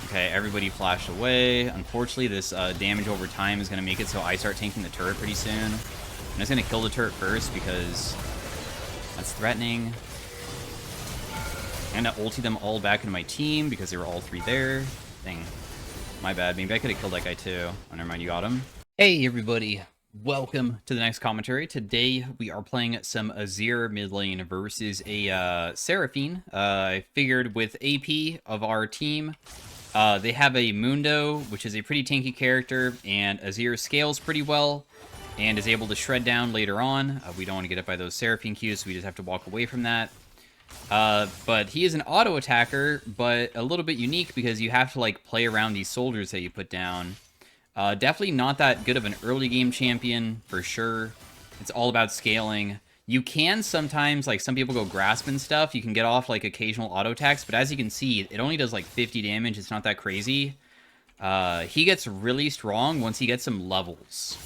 Okay, everybody flashed away. Unfortunately, this damage over time is going to make it so I start tanking the turret pretty soon. I'm just going to kill the turret first because that's threatening. I'm going to ulti them all back into my team because they were all three there. Dang. My bad. Maybe I could have killed that guy too. Oh, never mind. You got him. Hey, everybody. Welcome to the next commentary. Today, we are playing some AZIR mid lane versus a Seraphine. I figured with AP of our team, they have a Mundo, which is a pretty tanky character, and AZIR scales pretty well and is able to shred down later on. We don't want to get hit by those Seraphine Qs, so we just have to walk away from that. But he is an auto attacker, but a little bit unique because you have to like play around these soldiers that you put down. Definitely not that good of an early game champion, for sure. It's all about scaling. You can sometimes, like some people go grasp and stuff, you can get off like occasional auto attacks, but as you can see, it only does like 50 damage, it's not that crazy. He gets really strong once he gets some levels.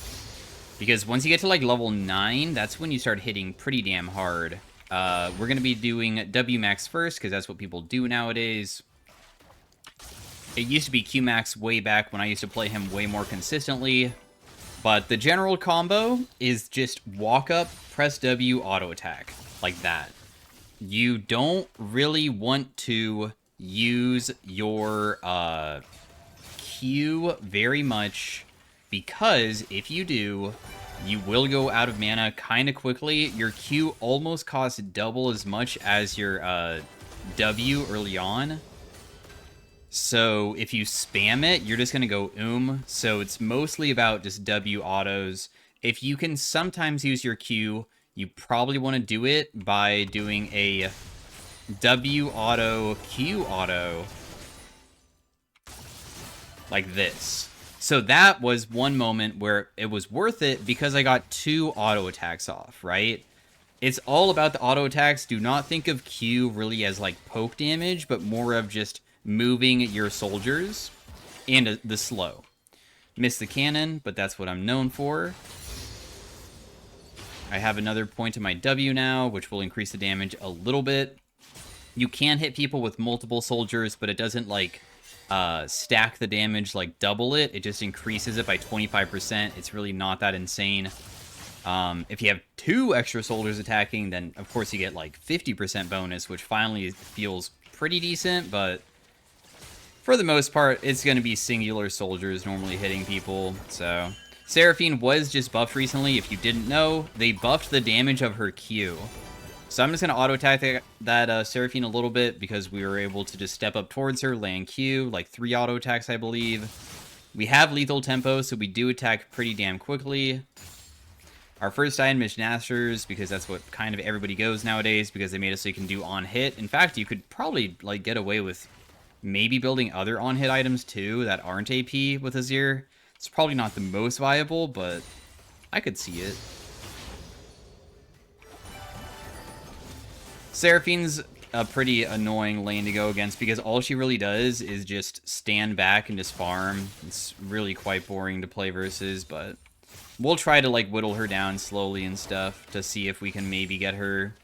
Because once you get to like level 9, that's when you start hitting pretty damn hard. We're going to be doing W max first, because that's what people do nowadays. It used to be Q max way back when I used to play him way more consistently. But the general combo is just walk up, press W, auto attack. Like that. You don't really want to use your Q very much, because if you do, you will go out of mana kind of quickly. Your Q almost costs double as much as your W early on. So if you spam it, you're just going to go So it's mostly about just W autos. If you can sometimes use your Q, you probably want to do it by doing a W auto, Q auto. Like this. So that was one moment where it was worth it because I got 2 auto attacks off, right? It's all about the auto attacks. Do not think of Q really as like poke damage, but more of just moving your soldiers and the slow. Missed the cannon, but that's what I'm known for. I have another point in my W now, which will increase the damage a little bit. You can hit people with multiple soldiers, but it doesn't like stack the damage, like double it. It just increases it by 25%. It's really not that insane. If you have 2 extra soldiers attacking, then of course you get like 50% bonus, which finally feels pretty decent, but for the most part, it's going to be singular soldiers normally hitting people. So Seraphine was just buffed recently. If you didn't know, they buffed the damage of her Q. So I'm just going to auto-attack that Seraphine a little bit because we were able to just step up towards her, land Q, like 3 auto-attacks, I believe. We have lethal tempo, so we do attack pretty damn quickly. Our first item is Nasters, because that's what kind of everybody goes nowadays, because they made it so you can do on-hit. In fact, you could probably like get away with maybe building other on-hit items too that aren't AP with AZIR. It's probably not the most viable, but I could see it. Seraphine's a pretty annoying lane to go against because all she really does is just stand back and just farm. It's really quite boring to play versus, but we'll try to like whittle her down slowly and stuff to see if we can maybe get her.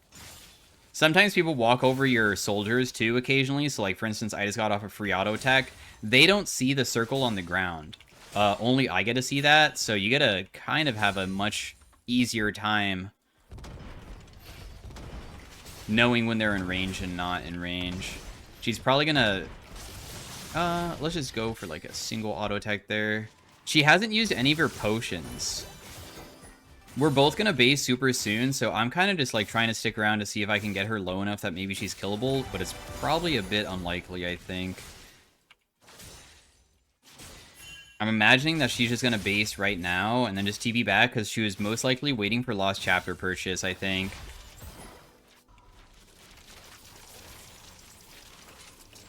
Sometimes people walk over your soldiers too occasionally. So like for instance, I just got off a free auto attack. They don't see the circle on the ground. Only I get to see that. So you get to kind of have a much easier time knowing when they're in range and not in range. She's probably gonna let's just go for like a single auto attack there. She hasn't used any of her potions. We're both gonna base super soon, so I'm kind of just like trying to stick around to see if I can get her low enough that maybe she's killable, but it's probably a bit unlikely, I think. I'm imagining that she's just gonna base right now and then just TP back because she was most likely waiting for Lost Chapter purchase, I think.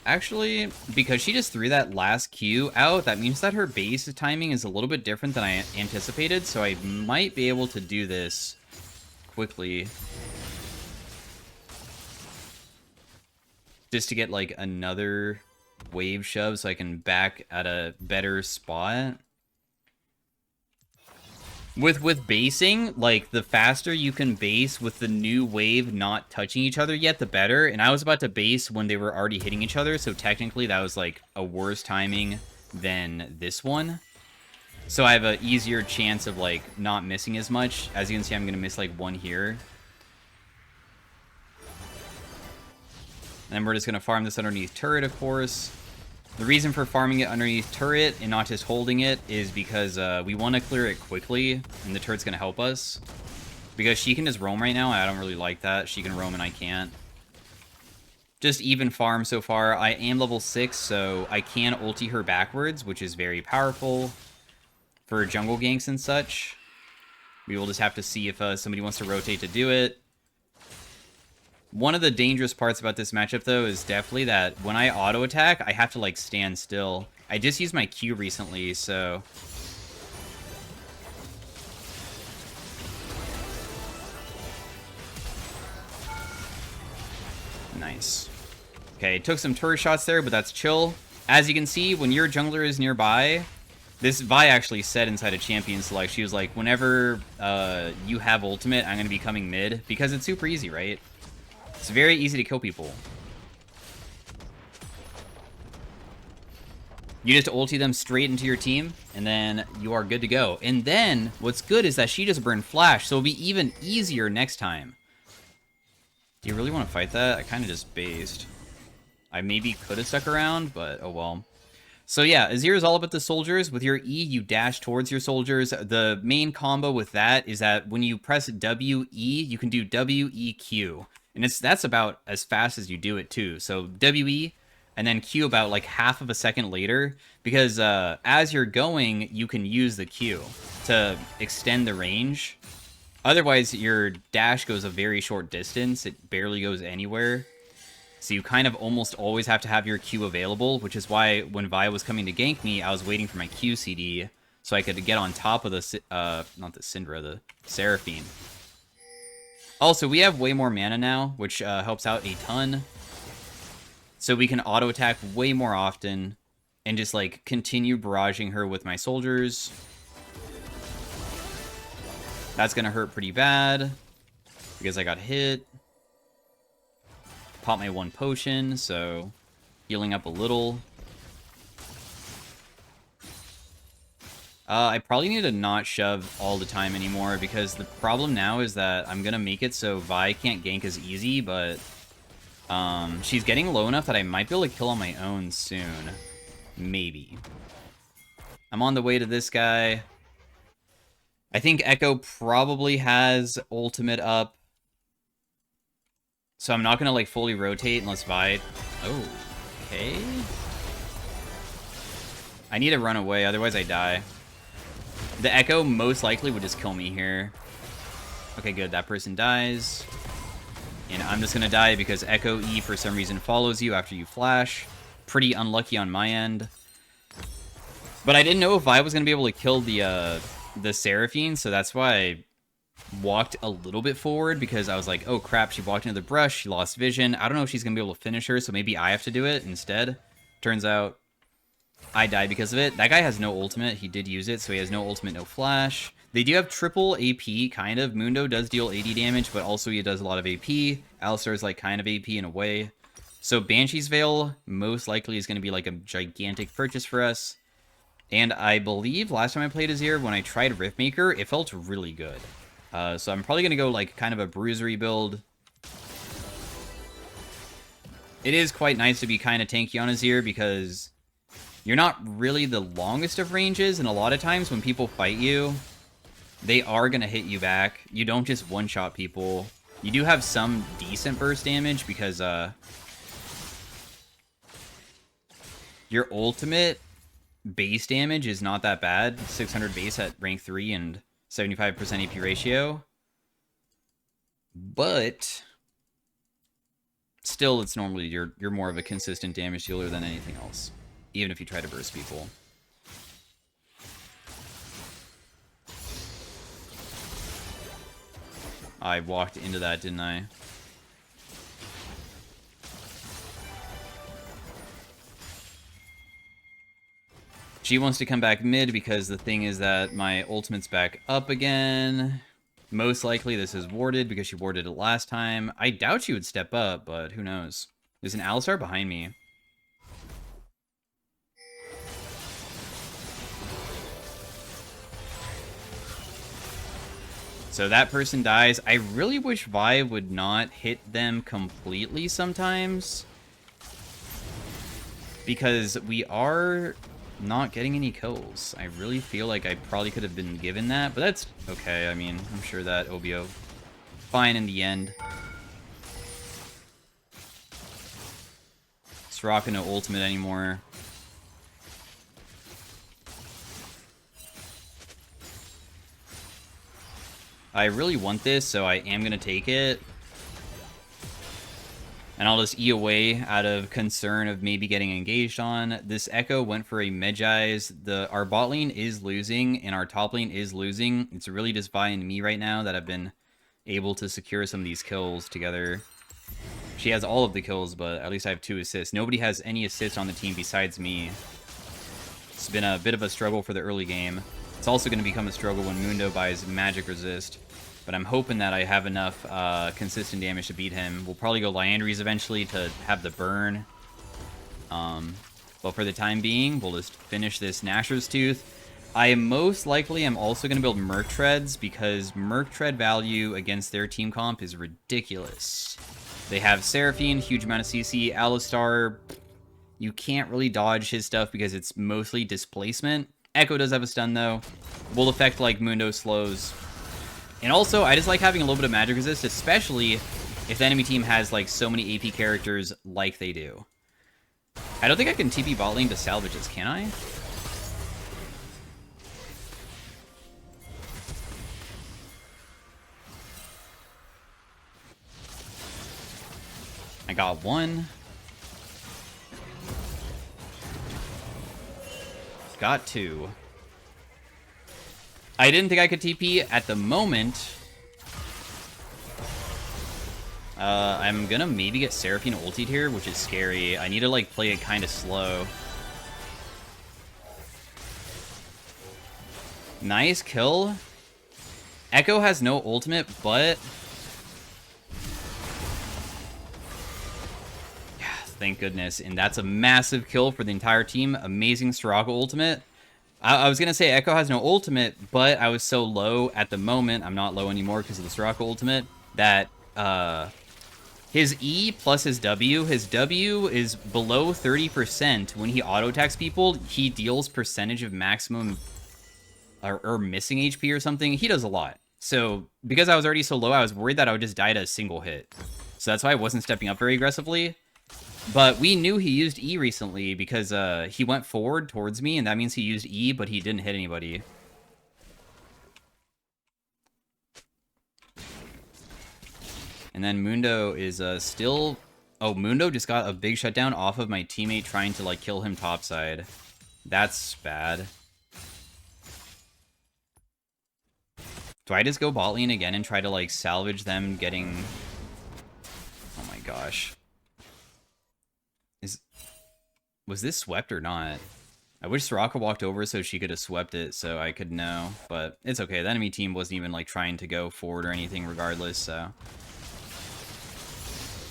Actually, because she just threw that last Q out, that means that her base timing is a little bit different than I anticipated, so I might be able to do this quickly. Just to get, like, another wave shove so I can back at a better spot. With basing, like, the faster you can base with the new wave not touching each other yet, the better. And I was about to base when they were already hitting each other, so technically that was, like, a worse timing than this one. So I have an easier chance of, like, not missing as much. As you can see, I'm going to miss, like, one here. And then we're just going to farm this underneath turret, of course. The reason for farming it underneath turret and not just holding it is because we want to clear it quickly, and the turret's going to help us. Because she can just roam right now, and I don't really like that. She can roam and I can't. Just even farm so far. I am level 6, so I can ulti her backwards, which is very powerful for jungle ganks and such. We will just have to see if somebody wants to rotate to do it. One of the dangerous parts about this matchup, though, is definitely that when I auto-attack, I have to, like, stand still. I just used my Q recently, so... Nice. Okay, took some turret shots there, but that's chill. As you can see, when your jungler is nearby... This Vi actually said inside a champion select, she was like, whenever you have ultimate, I'm going to be coming mid. Because it's super easy, right? It's very easy to kill people. You just ulti them straight into your team, and then you are good to go. And then, what's good is that she just burned flash, so it'll be even easier next time. Do you really want to fight that? I kind of just based. I maybe could have stuck around, but oh well. So yeah, AZIR is all about the soldiers. With your E, you dash towards your soldiers. The main combo with that is that when you press WE, you can do WEQ. And that's about as fast as you do it, too. So WE, and then Q about, like, half of a second later. Because as you're going, you can use the Q to extend the range. Otherwise, your dash goes a very short distance. It barely goes anywhere. So you kind of almost always have to have your Q available, which is why when Vi was coming to gank me, I was waiting for my Q CD so I could get on top of the, not the Syndra, the Seraphine. Also, we have way more mana now, which helps out a ton. So we can auto-attack way more often and just, like, continue barraging her with my soldiers. That's going to hurt pretty bad because I got hit. Pop my one potion, so healing up a little. I probably need to not shove all the time anymore, because the problem now is that I'm going to make it so Vi can't gank as easy, but she's getting low enough that I might be able to kill on my own soon. Maybe. I'm on the way to this guy. I think Echo probably has ultimate up. So I'm not going to, like, fully rotate unless Vi... Oh, okay. I need to run away, otherwise I die. The Echo most likely would just kill me here. Okay, good. That person dies. And I'm just going to die because Echo E for some reason follows you after you flash. Pretty unlucky on my end. But I didn't know if I was going to be able to kill the Seraphine, so that's why I walked a little bit forward, because I was like, oh crap, she walked into the brush, she lost vision. I don't know if she's going to be able to finish her, so maybe I have to do it instead. Turns out I died because of it. That guy has no ultimate. He did use it, so he has no ultimate, no flash. They do have triple AP, kind of. Mundo does deal 80 damage, but also he does a lot of AP. Alistar's like kind of AP in a way. So Banshee's Veil most likely is going to be like a gigantic purchase for us. And I believe last time I played AZIR, when I tried Riftmaker, it felt really good. So I'm probably going to go like kind of a bruisery build. It is quite nice to be kind of tanky on AZIR because you're not really the longest of ranges, and a lot of times when people fight you, they are going to hit you back. You don't just one-shot people. You do have some decent burst damage because your ultimate base damage is not that bad. 600 base at rank 3 and 75% AP ratio. But still, it's normally you're more of a consistent damage dealer than anything else, even if you try to burst people. I walked into that, didn't I? She wants to come back mid because the thing is that my ultimate's back up again. Most likely this is warded because she warded it last time. I doubt she would step up, but who knows. There's an Alistar behind me. So that person dies. I really wish Vi would not hit them completely sometimes, because we are not getting any kills. I really feel like I probably could have been given that, but that's okay. I mean, I'm sure that OBO fine in the end. Soraka no ultimate anymore. I really want this, so I am going to take it. And I'll just E away out of concern of maybe getting engaged on. This Echo went for a Medjai's. Our bot lane is losing, and our top lane is losing. It's really just Vi and me right now that have been able to secure some of these kills together. She has all of the kills, but at least I have 2 assists. Nobody has any assists on the team besides me. It's been a bit of a struggle for the early game. It's also going to become a struggle when Mundo buys Magic Resist. But I'm hoping that I have enough consistent damage to beat him. We'll probably go Liandry's eventually to have the burn. But for the time being, we'll just finish this Nashor's Tooth. I most likely am also going to build Merc Treads, because Merc Tread value against their team comp is ridiculous. They have Seraphine, huge amount of CC. Alistar, you can't really dodge his stuff because it's mostly displacement. Echo does have a stun, though. Will affect, like, Mundo slows. And also, I just like having a little bit of magic resist, especially if the enemy team has, like, so many AP characters like they do. I don't think I can TP bot lane to salvage this, can I? I got one. Got 2. I didn't think I could TP at the moment. I'm gonna maybe get Seraphine ultied here, which is scary. I need to, like, play it kind of slow. Nice kill. Echo has no ultimate, but... yeah, thank goodness. And that's a massive kill for the entire team. Amazing Soraka ultimate. I was going to say Echo has no ultimate, but I was so low at the moment, I'm not low anymore because of the Soraka ultimate, that his E plus his W is below 30%. When he auto-attacks people, he deals percentage of maximum or missing HP or something. He does a lot. So because I was already so low, I was worried that I would just die to a single hit. So that's why I wasn't stepping up very aggressively. But we knew he used E recently because he went forward towards me, and that means he used E, but he didn't hit anybody. And then Mundo is still... oh, Mundo just got a big shutdown off of my teammate trying to, like, kill him topside. That's bad. Do I just go bot lane again and try to, like, salvage them getting... oh my gosh. Was this swept or not? I wish Soraka walked over so she could have swept it so I could know. But it's okay. The enemy team wasn't even, like, trying to go forward or anything regardless, so...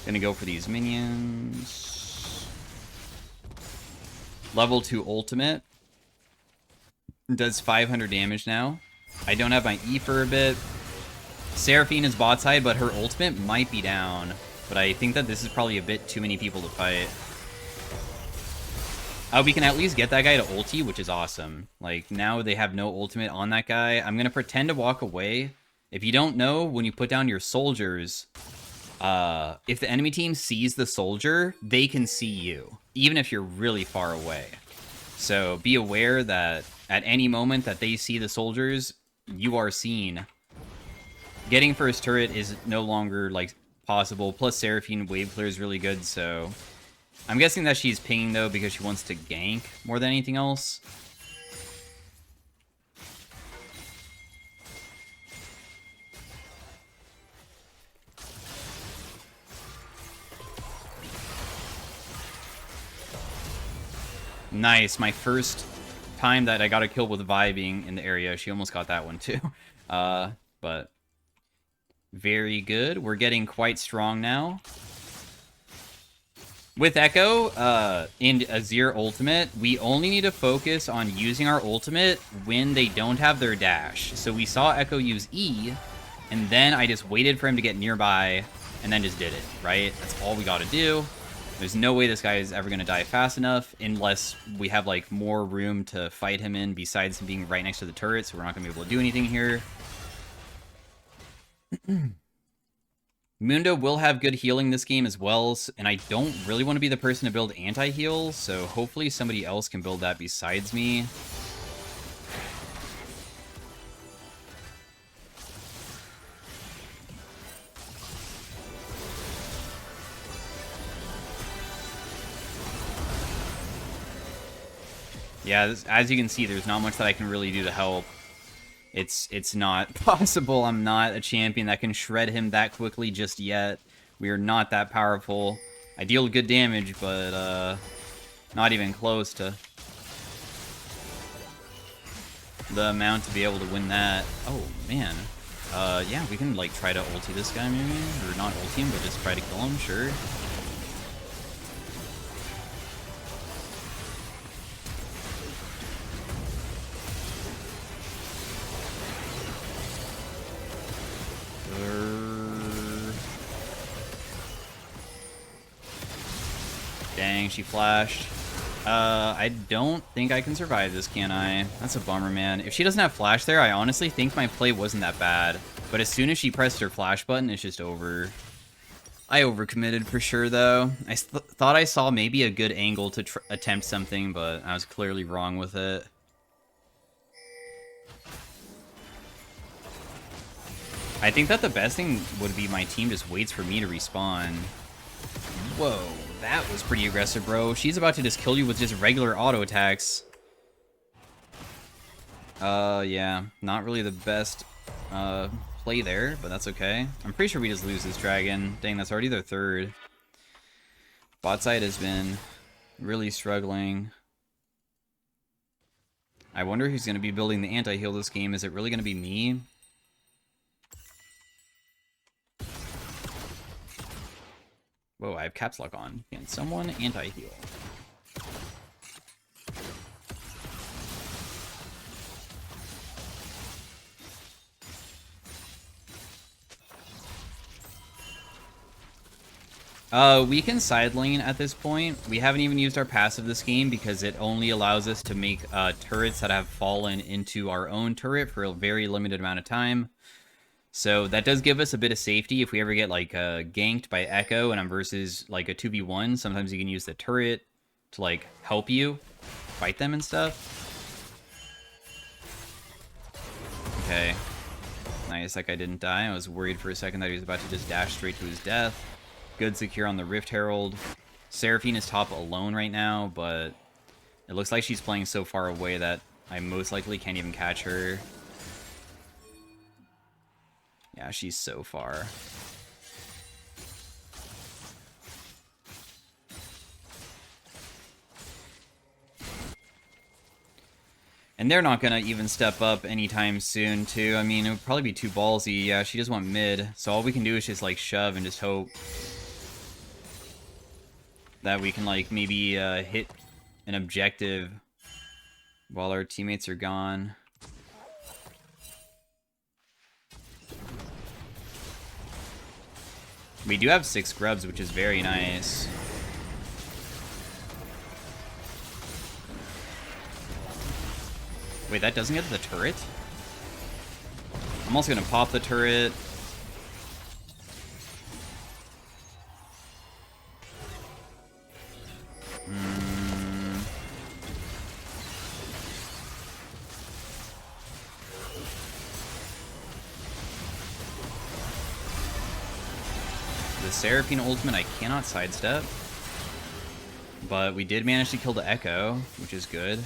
gonna go for these minions. Level 2 ultimate. Does 500 damage now. I don't have my E for a bit. Seraphine is bot side, but her ultimate might be down. But I think that this is probably a bit too many people to fight. We can at least get that guy to ulti, which is awesome. Like, now they have no ultimate on that guy. I'm going to pretend to walk away. If you don't know, when you put down your soldiers, if the enemy team sees the soldier, they can see you, even if you're really far away. So be aware that at any moment that they see the soldiers, you are seen. Getting first turret is no longer, like, possible. Plus, Seraphine wave clear is really good, so... I'm guessing that she's pinging, though, because she wants to gank more than anything else. Nice, my first time that I got a kill with Vi being in the area, she almost got that one too. But very good. We're getting quite strong now. With Echo and AZIR ultimate, we only need to focus on using our ultimate when they don't have their dash. So we saw Echo use E, and then I just waited for him to get nearby, and then just did it, right? That's all we gotta do. There's no way this guy is ever gonna die fast enough, unless we have, like, more room to fight him in besides him being right next to the turret, so we're not gonna be able to do anything here. Mundo will have good healing this game as well, and I don't really want to be the person to build anti-heal, so hopefully somebody else can build that besides me. Yeah, as you can see, there's not much that I can really do to help. It's not possible. I'm not a champion that can shred him that quickly just yet. We are not that powerful. I deal good damage, but not even close to the amount to be able to win that. Oh, man. Yeah, we can, like, try to ulti this guy, maybe? Or not ulti him, but just try to kill him, sure. Dang, she flashed. I don't think I can survive this, can I? That's a bummer, man. If she doesn't have flash there, I honestly think my play wasn't that bad. But as soon as she pressed her flash button, it's just over. I overcommitted for sure, though. I thought I saw maybe a good angle to attempt something, but I was clearly wrong with it. I think that the best thing would be my team just waits for me to respawn. Whoa, that was pretty aggressive, bro. She's about to just kill you with just regular auto attacks. Yeah, not really the best play there, but that's okay. I'm pretty sure we just lose this dragon. Dang, that's already their third. Bot side has been really struggling. I wonder who's going to be building the anti-heal this game. Is it really going to be me? Whoa, I have caps lock on. Can someone anti-heal? We can side lane at this point. We haven't even used our passive this game because it only allows us to make turrets that have fallen into our own turret for a very limited amount of time. So that does give us a bit of safety if we ever get, like, ganked by Echo and I'm versus, like, a 2v1. Sometimes you can use the turret to, like, help you fight them and stuff. Okay. Nice, that guy didn't die. I was worried for a second that he was about to just dash straight to his death. Good secure on the Rift Herald. Seraphine is top alone right now, but it looks like she's playing so far away that I most likely can't even catch her. Yeah, she's so far. And they're not gonna even step up anytime soon, too. I mean, it would probably be too ballsy. Yeah, she just went mid. So all we can do is just, like, shove and just hope that we can, like, maybe hit an objective while our teammates are gone. We do have 6 grubs, which is very nice. Wait, that doesn't get to the turret? I'm also gonna pop the turret. The Seraphine ultimate I cannot sidestep. But we did manage to kill the Echo, which is good.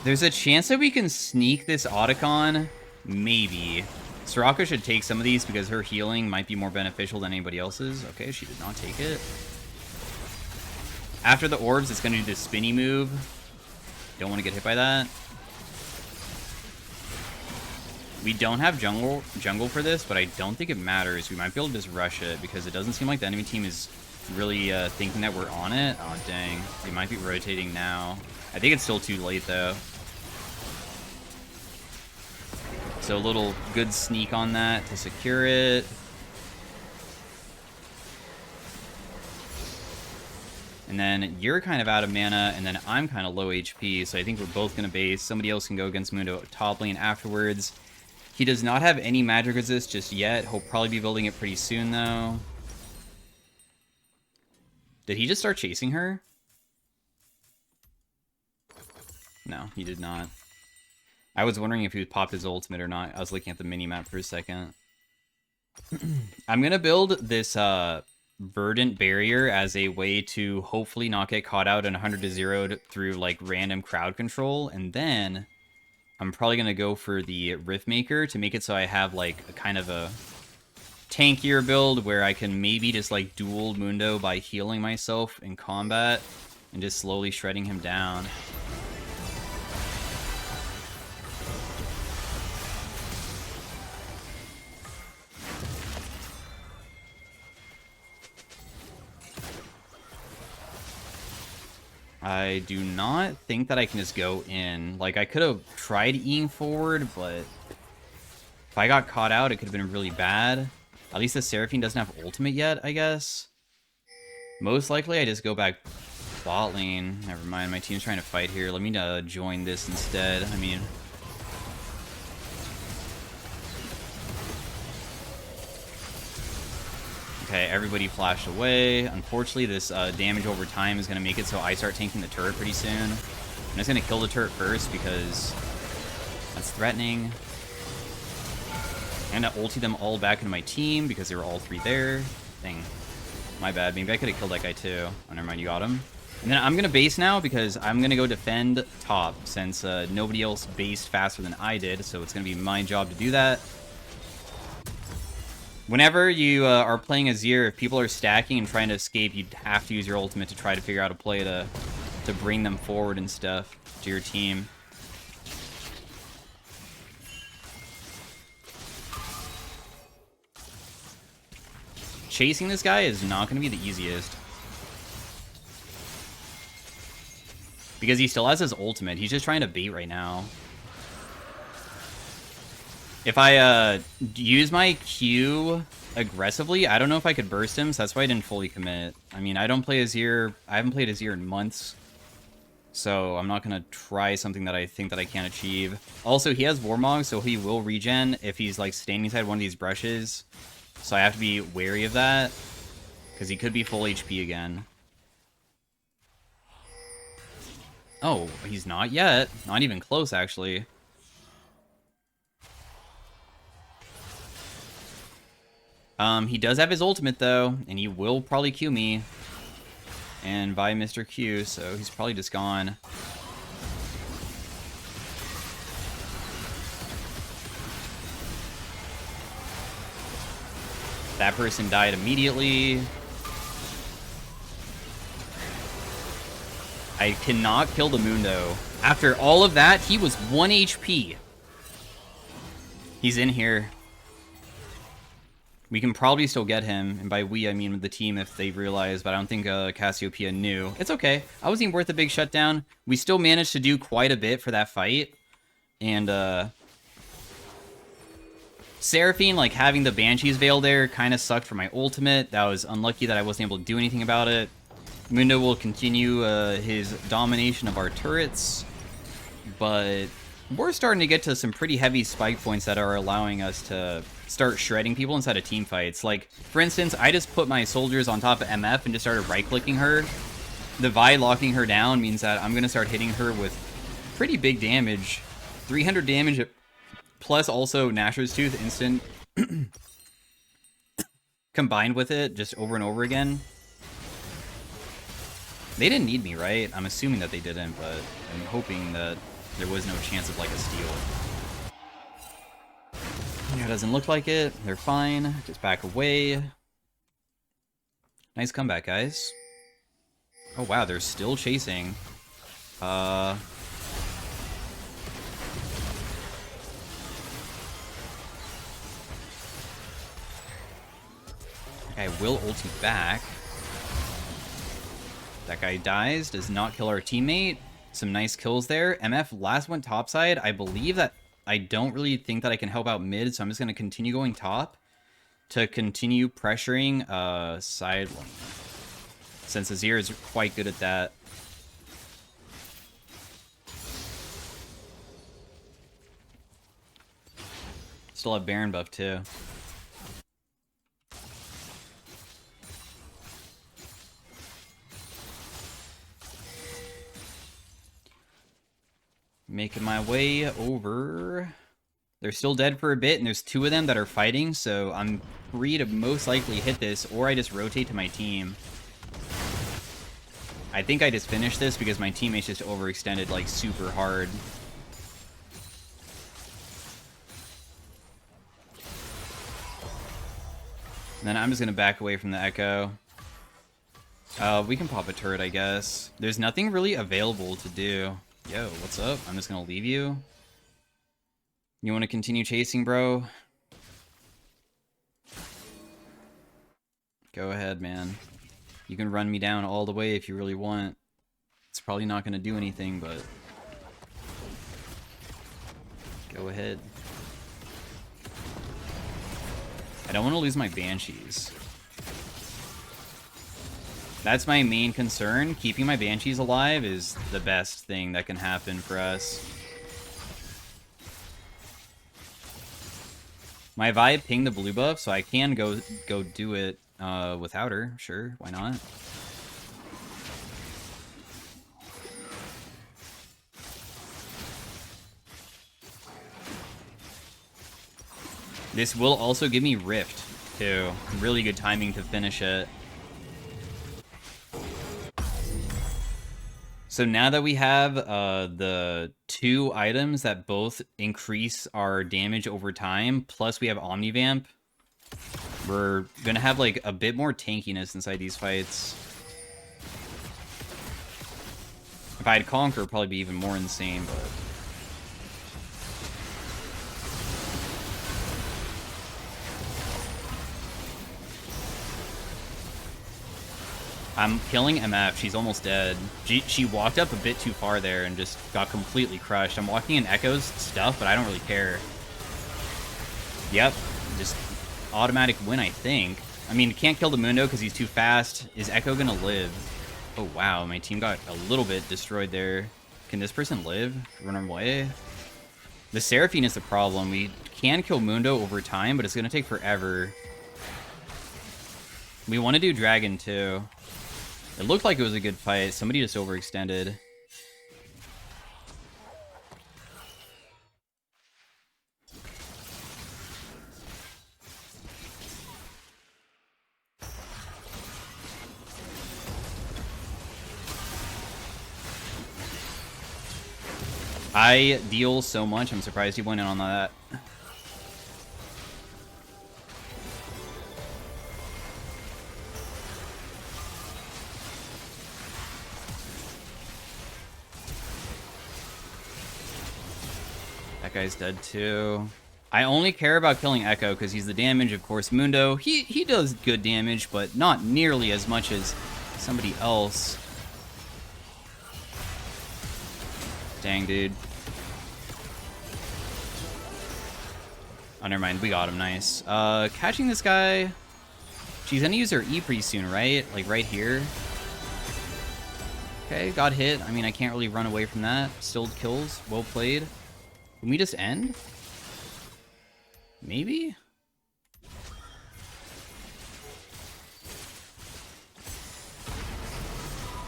There's a chance that we can sneak this Otacon. Maybe. Soraka should take some of these because her healing might be more beneficial than anybody else's. Okay, she did not take it. After the orbs, it's going to do the spinny move. Don't want to get hit by that. We don't have jungle for this, but I don't think it matters. We might be able to just rush it because it doesn't seem like the enemy team is really thinking that we're on it. Oh, dang. They might be rotating now. I think it's still too late, though. So a little good sneak on that to secure it. And then you're kind of out of mana, and then I'm kind of low HP, so I think we're both going to base. Somebody else can go against Mundo top lane afterwards. He does not have any magic resist just yet. He'll probably be building it pretty soon, though. Did he just start chasing her? No, he did not. I was wondering if he would pop his ultimate or not. I was looking at the mini-map for a second. I'm going to build this Verdant Barrier as a way to hopefully not get caught out and 100-0'd through, like, random crowd control. And then I'm probably going to go for the Riftmaker to make it so I have, like, a kind of a tankier build where I can maybe just, like, duel Mundo by healing myself in combat and just slowly shredding him down. I do not think that I can just go in. Like, I could have tried E-ing forward, but if I got caught out, it could have been really bad. At least the Seraphine doesn't have ultimate yet, I guess. Most likely, I just go back bot lane. Never mind, my team's trying to fight here. Let me join this instead. I mean... Okay, everybody flashed away. Unfortunately, this damage over time is going to make it so I start tanking the turret pretty soon. I'm just going to kill the turret first because that's threatening. I'm going to ulti them all back into my team because they were all three there. Dang. My bad. Maybe I could have killed that guy too. Oh, never mind. You got him. And then I'm going to base now because I'm going to go defend top since nobody else based faster than I did. So it's going to be my job to do that. Whenever you are playing AZIR, if people are stacking and trying to escape, you have to use your ultimate to try to figure out a play to bring them forward and stuff to your team. Chasing this guy is not going to be the easiest. Because he still has his ultimate. He's just trying to bait right now. If I use my Q aggressively, I don't know if I could burst him, so that's why I didn't fully commit. I mean, I don't play AZIR. I haven't played AZIR in months, so I'm not going to try something that I think that I can't achieve. Also, he has Warmog, so he will regen if he's, like, standing inside one of these brushes. So I have to be wary of that, because he could be full HP again. Oh, he's not yet. Not even close, actually. He does have his ultimate, though, and he will probably Q me. And by Mr. Q, so he's probably just gone. That person died immediately. I cannot kill the Mundo. After all of that, he was 1 HP. He's in here. We can probably still get him, and by we, I mean the team if they realize, but I don't think Cassiopeia knew. It's okay. I wasn't even worth a big shutdown. We still managed to do quite a bit for that fight. And, Seraphine, like, having the Banshee's Veil there kind of sucked for my ultimate. That was unlucky that I wasn't able to do anything about it. Mundo will continue his domination of our turrets, but we're starting to get to some pretty heavy spike points that are allowing us to start shredding people inside of team fights. Like, for instance, I just put my soldiers on top of MF and just started right-clicking her. The Vi locking her down means that I'm going to start hitting her with pretty big damage. 300 damage, plus also Nashor's Tooth instant combined with it just over and over again. They didn't need me, right? I'm assuming that they didn't, but I'm hoping that there was no chance of, like, a steal. Yeah, it doesn't look like it. They're fine. Just back away. Nice comeback, guys. Oh, wow, they're still chasing. Okay, I will ulti back. That guy dies, does not kill our teammate. Some nice kills there. MF last went topside. I believe that I don't really think that I can help out mid, so I'm just going to continue going top to continue pressuring side lane, since AZIR is quite good at that. Still have Baron buff too. Making my way over. They're still dead for a bit, and there's two of them that are fighting, so I'm free to most likely hit this, or I just rotate to my team. I think I just finished this because my teammates just overextended like super hard. And then I'm just going to back away from the Echo. We can pop a turret, I guess. There's nothing really available to do. Yo, what's up? I'm just going to leave you. You want to continue chasing, bro? Go ahead, man. You can run me down all the way if you really want. It's probably not going to do anything, but... go ahead. I don't want to lose my Banshees. That's my main concern. Keeping my Banshees alive is the best thing that can happen for us. My Vibe pinged the blue buff, so I can go do it without her. Sure, why not? This will also give me Rift, too. Really good timing to finish it. So now that we have the two items that both increase our damage over time, plus we have Omnivamp, we're going to have like a bit more tankiness inside these fights. If I had Conquer, it'd probably be even more insane, but... I'm killing MF. She's almost dead. She walked up a bit too far there and just got completely crushed. I'm walking in Echo's stuff, but I don't really care. Yep. Just automatic win, I think. I mean, can't kill the Mundo because he's too fast. Is Echo going to live? Oh, wow. My team got a little bit destroyed there. Can this person live? Run away? The Seraphine is the problem. We can kill Mundo over time, but it's going to take forever. We want to do Dragon, too. It looked like it was a good fight. Somebody just overextended. I deal so much. I'm surprised he went in on that. That guy's dead too. I only care about killing Echo because he's the damage. Of course, Mundo, he does good damage, but not nearly as much as somebody else. Dang, dude. Oh, never mind. We got him. Nice. Catching this guy. She's gonna use her E pretty soon, right? Like right here. Okay, got hit. I mean, I can't really run away from that. Still kills. Well played. Can we just end? Maybe?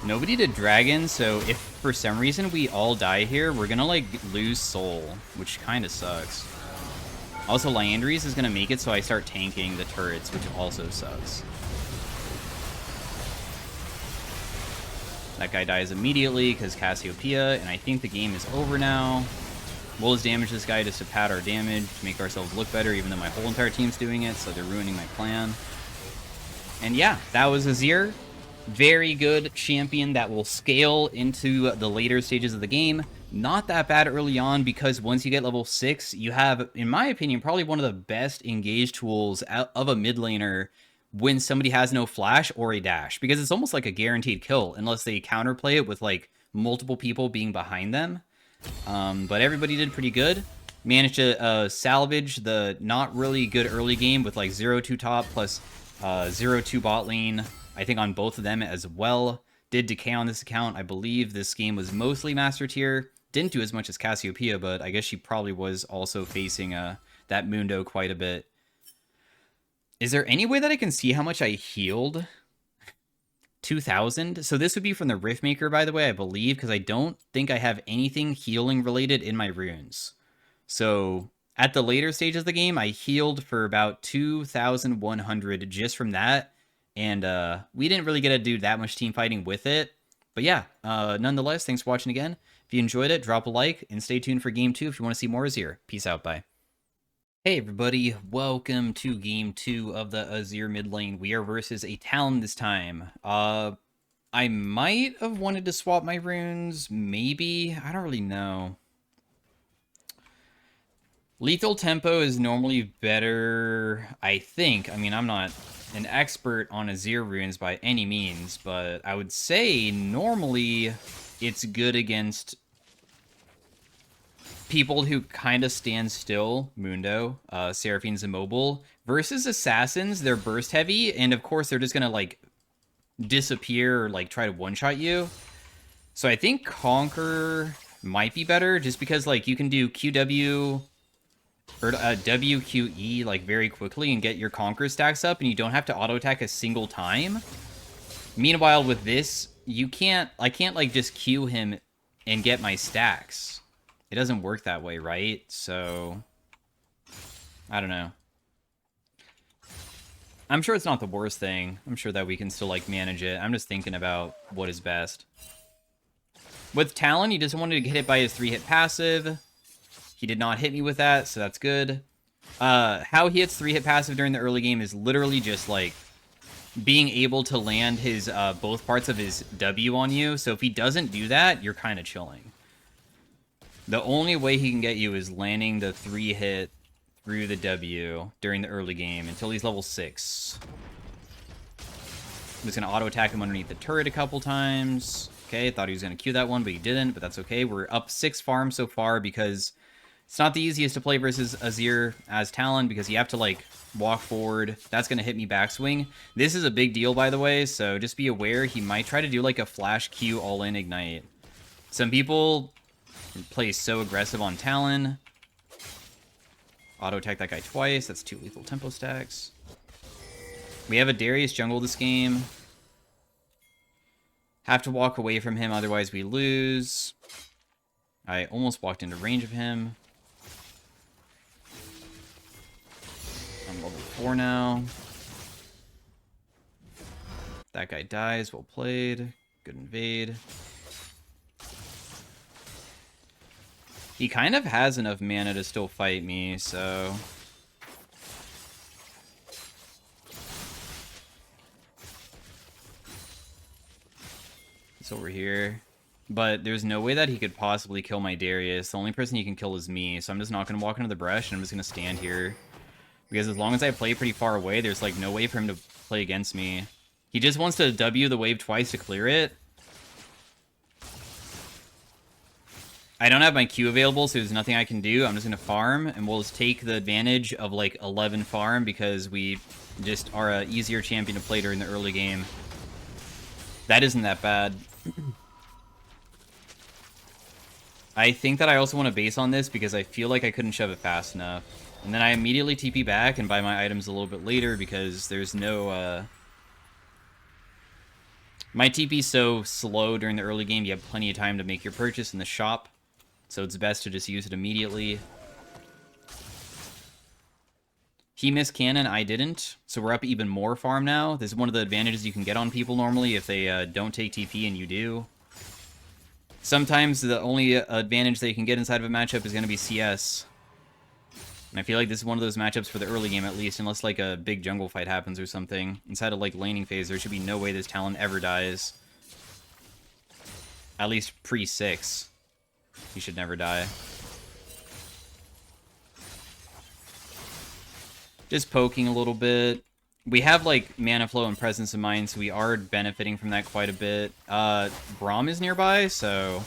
Nobody did Dragon, so if for some reason we all die here, we're gonna, like, lose soul, which kind of sucks. Also, Liandry's is gonna make it so I start tanking the turrets, which also sucks. That guy dies immediately because Cassiopeia, and I think the game is over now. We'll just damage this guy just to pad our damage, to make ourselves look better, even though my whole entire team's doing it, so they're ruining my plan. And yeah, that was AZIR. Very good champion that will scale into the later stages of the game. Not that bad early on, because once you get level 6, you have, in my opinion, probably one of the best engage tools of a mid laner when somebody has no flash or a dash, because it's almost like a guaranteed kill unless they counterplay it with like multiple people being behind them. But everybody did pretty good. Managed to salvage the not really good early game with like 0-2 top plus 0-2 bot lane, I think on both of them as well. Did decay on this account. I believe this game was mostly Master Tier. Didn't do as much as Cassiopeia, but I guess she probably was also facing that Mundo quite a bit. Is there any way that I can see how much I healed? 2,000? So this would be from the Riftmaker, by the way, I believe, because I don't think I have anything healing related in my runes. So at the later stages of the game, I healed for about 2,100 just from that. And we didn't really get to do that much team fighting with it. But yeah, nonetheless, thanks for watching again. If you enjoyed it, drop a like and stay tuned for Game 2 if you want to see more AZIR. Peace out, bye. Hey everybody, welcome to Game 2 of the AZIR mid lane. We are versus a Talon this time. I might have wanted to swap my runes, maybe. I don't really know. Lethal Tempo is normally better, I think. I mean, I'm not an expert on AZIR runes by any means, but I would say normally it's good against people who kind of stand still. Mundo, Seraphine's immobile. Versus Assassins, they're burst heavy, and of course they're just gonna, like, disappear or, like, try to one-shot you. So I think Conquer might be better, just because, like, you can do QW or WQE like very quickly and get your Conquer stacks up, and you don't have to auto attack a single time. Meanwhile, with this, I can't like just Q him and get my stacks. It doesn't work that way, right? So I don't know. I'm sure it's not the worst thing. I'm sure that we can still like manage it. I'm just thinking about what is best. With Talon, he just wanted to get hit by his 3-hit passive. He did not hit me with that, so that's good. How he hits 3-hit passive during the early game is literally just, like, being able to land his both parts of his W on you. So if he doesn't do that, you're kind of chilling. The only way he can get you is landing the 3-hit through the W during the early game until he's level 6. I'm just going to auto-attack him underneath the turret a couple times. Okay, thought he was going to Q that one, but he didn't, but that's okay. We're up 6 farms so far because it's not the easiest to play versus AZIR as Talon because you have to, like, walk forward. That's going to hit me backswing. This is a big deal, by the way, so just be aware he might try to do, like, a flash Q all-in ignite. Some people play so aggressive on Talon. Auto-attack that guy twice. That's 2 lethal tempo stacks. We have a Darius jungle this game. Have to walk away from him, otherwise we lose. I almost walked into range of him. I'm level 4 now. That guy dies. Well played. Good invade. He kind of has enough mana to still fight me, so it's over here. But there's no way that he could possibly kill my Darius. The only person he can kill is me, so I'm just not going to walk into the brush, and I'm just going to stand here. Because as long as I play pretty far away, there's, like, no way for him to play against me. He just wants to W the wave twice to clear it. I don't have my Q available, so there's nothing I can do. I'm just going to farm, and we'll just take the advantage of, like, 11 farm, because we just are an easier champion to play during the early game. That isn't that bad. I think that I also want to base on this because I feel like I couldn't shove it fast enough. And then I immediately TP back and buy my items a little bit later because there's no... My TP's so slow during the early game, you have plenty of time to make your purchase in the shop. So it's best to just use it immediately. He missed cannon, I didn't. So we're up even more farm now. This is one of the advantages you can get on people normally if they don't take TP and you do. Sometimes the only advantage they can get inside of a matchup is going to be CS. And I feel like this is one of those matchups for the early game at least, unless like a big jungle fight happens or something. Inside of like laning phase, there should be no way this Talon ever dies. At least pre-6. He should never die. Just poking a little bit. We have, like, mana flow and presence of mind, so we are benefiting from that quite a bit. Braum is nearby, so...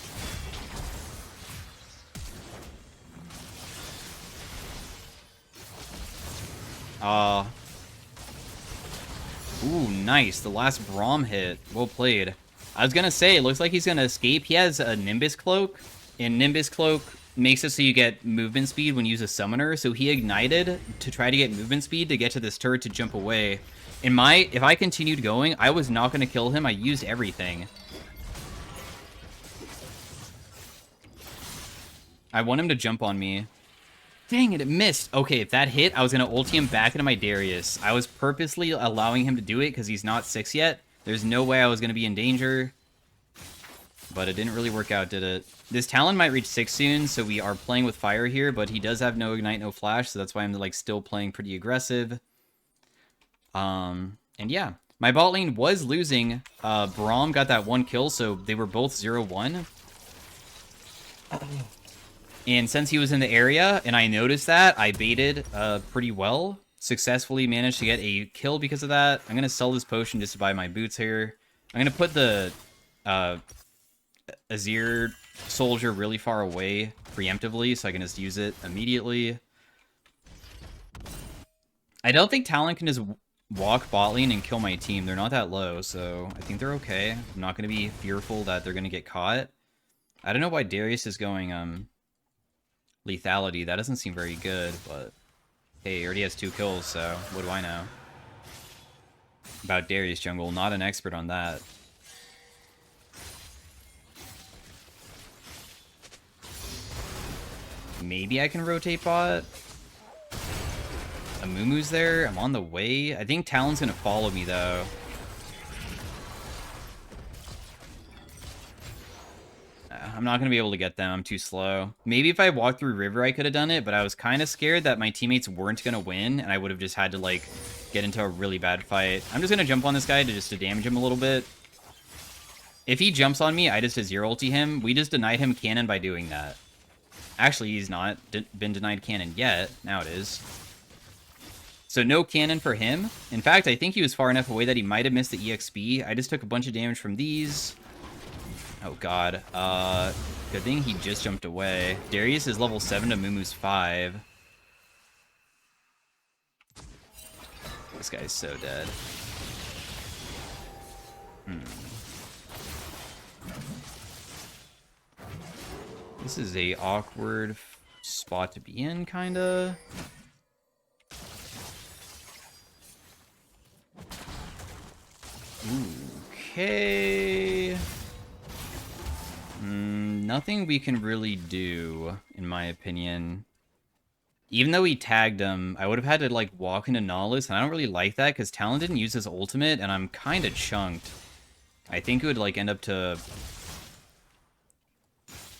Ooh, nice. The last Braum hit. Well played. I was gonna say, it looks like he's gonna escape. He has a Nimbus Cloak, and Nimbus Cloak makes it so you get movement speed when you use a summoner, so he ignited to try to get movement speed to get to this turret to jump away. If I continued going, I was not gonna kill him. I used everything. I want him to jump on me. Dang it, it missed. Okay, if that hit, I was going to ulti him back into my Darius. I was purposely allowing him to do it because he's not 6 yet. There's no way I was going to be in danger. But it didn't really work out, did it? This Talon might reach 6 soon, so we are playing with fire here, but he does have no ignite, no flash, so that's why I'm like still playing pretty aggressive. And yeah, my bot lane was losing. Braum got that 1 kill, so they were both 0-1. And since he was in the area, and I noticed that, I baited pretty well. Successfully managed to get a kill because of that. I'm going to sell this potion just to buy my boots here. I'm going to put the AZIR soldier really far away preemptively, so I can just use it immediately. I don't think Talon can just walk bot lane and kill my team. They're not that low, so I think they're okay. I'm not going to be fearful that they're going to get caught. I don't know why Darius is going... lethality. That doesn't seem very good, but hey, he already has 2 kills, so what do I know about Darius jungle? Not an expert on that. Maybe I can rotate bot. Amumu's there. I'm on the way. I think Talon's gonna follow me though. I'm not going to be able to get them. I'm too slow. Maybe if I walked through river, I could have done it, but I was kind of scared that my teammates weren't going to win, and I would have just had to, like, get into a really bad fight. I'm just going to jump on this guy to damage him a little bit. If he jumps on me, I just AZIR ulti him. We just denied him cannon by doing that. Actually, he's not been denied cannon yet. Now it is. So no cannon for him. In fact, I think he was far enough away that he might have missed the EXP. I just took a bunch of damage from these. Oh god. Good thing he just jumped away. Darius is level 7 to Mumu's 5. This guy's so dead. This is a awkward spot to be in, kinda. Okay. Nothing we can really do, in my opinion. Even though he tagged him, I would have had to, like, walk into Nautilus, and I don't really like that, because Talon didn't use his ultimate, and I'm kind of chunked. I think it would, like, end up to...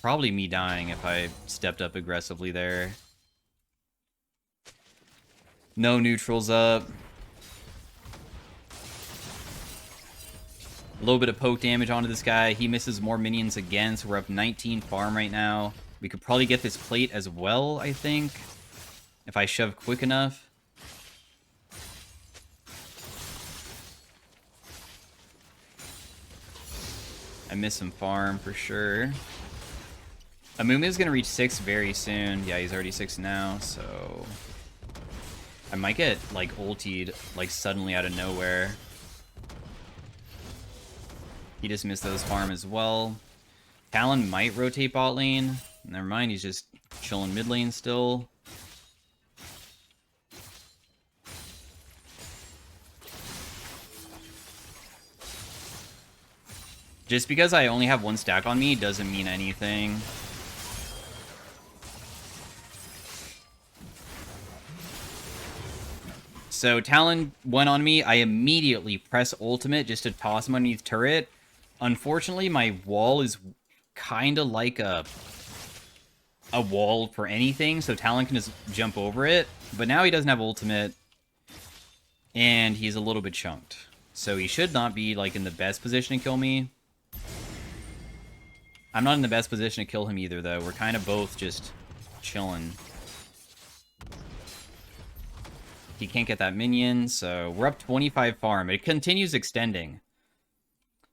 probably me dying if I stepped up aggressively there. No neutrals up. A little bit of poke damage onto this guy. He misses more minions again, so we're up 19 farm right now. We could probably get this plate as well, I think, if I shove quick enough. I miss some farm for sure. Amumu is going to reach 6 very soon. Yeah, he's already 6 now, so... I might get, like, ultied, like, suddenly out of nowhere. He just missed those farm as well. Talon might rotate bot lane. Never mind, he's just chilling mid lane still. Just because I only have 1 stack on me doesn't mean anything. So Talon went on me. I immediately press ultimate just to toss him underneath turret. Unfortunately, my wall is kind of like a wall for anything, so Talon can just jump over it. But now he doesn't have ultimate, and he's a little bit chunked. So he should not be, like, in the best position to kill me. I'm not in the best position to kill him either, though. We're kind of both just chilling. he can't get that minion, so we're up 25 farm. It continues extending.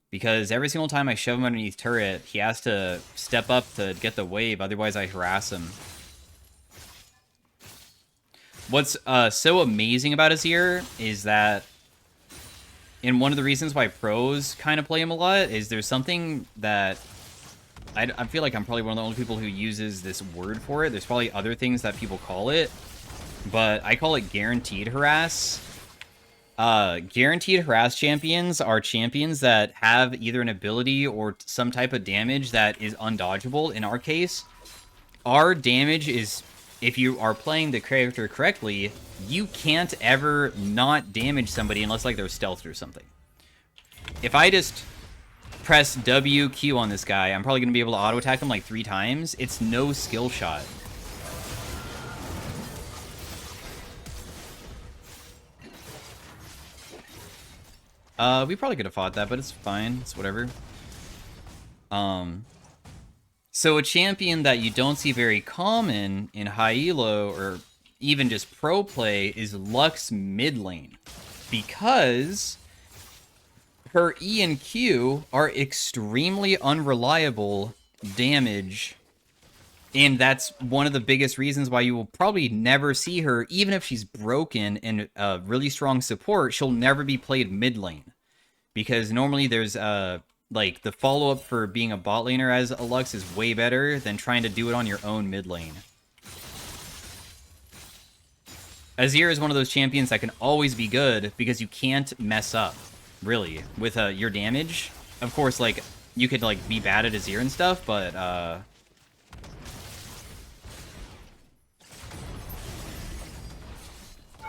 Because every single time I shove him underneath turret, he has to step up to get the wave, otherwise I harass him. What's so amazing about AZIR is that, and one of the reasons why pros kind of play him a lot, is there's something that I feel like I'm probably one of the only people who uses this word for it. There's probably other things that people call it, but I call it guaranteed harass. Guaranteed harass champions are champions that have either an ability or some type of damage that is undodgeable. In our case, our damage is, if you are playing the character correctly, you can't ever not damage somebody unless like they're stealthed or something. If I just press WQ on this guy, I'm probably going to be able to auto attack him like 3 times. It's no skill shot. We probably could have fought that, but it's fine. It's whatever. So a champion that you don't see very common in high elo or even just pro play is Lux mid lane, because her E and Q are extremely unreliable damage, and that's one of the biggest reasons why you will probably never see her, even if she's broken and really strong support, she'll never be played mid lane. Because normally there's, like, the follow-up for being a bot laner as a Lux is way better than trying to do it on your own mid lane. AZIR is one of those champions that can always be good because you can't mess up, really, with your damage. Of course, like, you could, like, be bad at AZIR and stuff, but,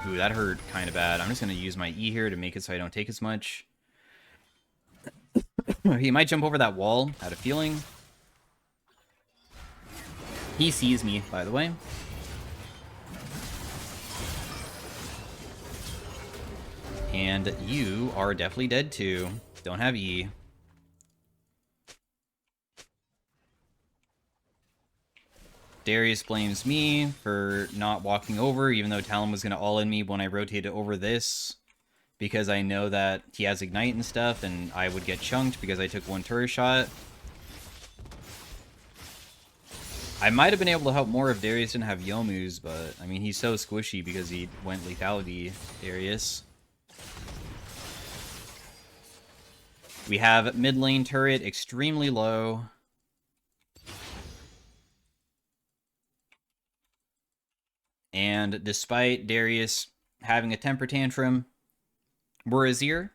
ooh, that hurt kind of bad. I'm just going to use my E here to make it so I don't take as much. He might jump over that wall. I had a feeling. He sees me, by the way. And you are definitely dead too. Don't have E. Darius blames me for not walking over, even though Talon was going to all-in me when I rotated over this. Because I know that he has Ignite and stuff, and I would get chunked because I took 1 turret shot. I might have been able to help more if Darius didn't have Yomu's, but, I mean, he's so squishy because he went lethality, Darius. We have mid lane turret extremely low. And despite Darius having a temper tantrum, we're AZIR.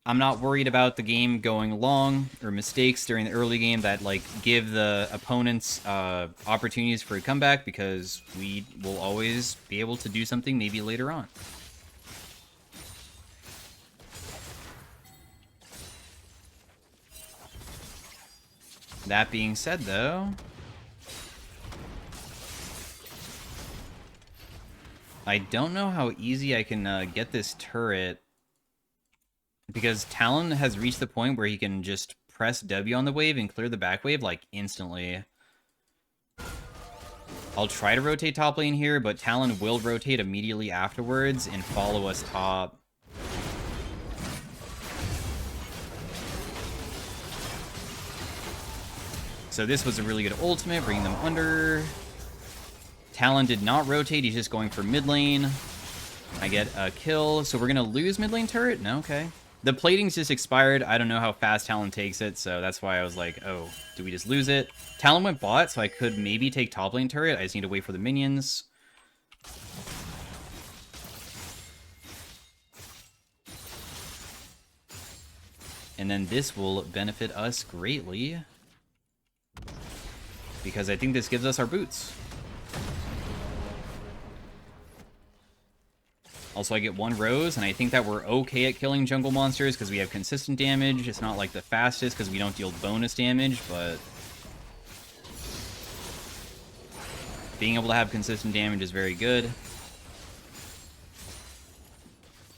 I'm not worried about the game going long or mistakes during the early game that like give the opponents opportunities for a comeback, because we will always be able to do something maybe later on. That being said, though, I don't know how easy I can get this turret, because Talon has reached the point where he can just press W on the wave and clear the back wave, like, instantly. I'll try to rotate top lane here, but Talon will rotate immediately afterwards and follow us top. So this was a really good ultimate, bringing them under. Talon did not rotate, he's just going for mid lane. I get a kill, so we're going to lose mid lane turret? No, okay. The plating's just expired. I don't know how fast Talon takes it, so that's why I was like, oh, do we just lose it? Talon went bot, so I could maybe take top lane turret. I just need to wait for the minions. And then this will benefit us greatly, because I think this gives us our boots. Also, I get 1 rose, and I think that we're okay at killing jungle monsters because we have consistent damage. It's not like the fastest because we don't deal bonus damage, but being able to have consistent damage is very good.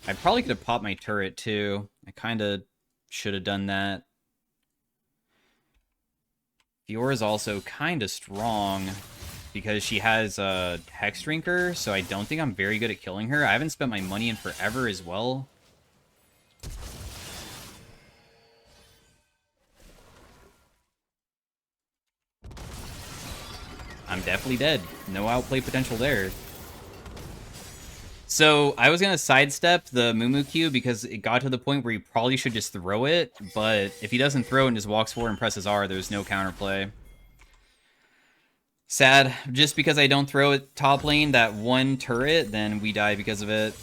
I probably could have popped my turret too. I kind of should have done that. Fiora is also kind of strong. because she has a Hex Drinker, so I don't think I'm very good at killing her. I haven't spent my money in forever as well. I'm definitely dead. No outplay potential there. So I was going to sidestep the Moo Q because it got to the point where he probably should just throw it, but if he doesn't throw it and just walks forward and presses R, there's no counterplay. Sad. Just because I don't throw it top lane, that one turret, then we die because of it.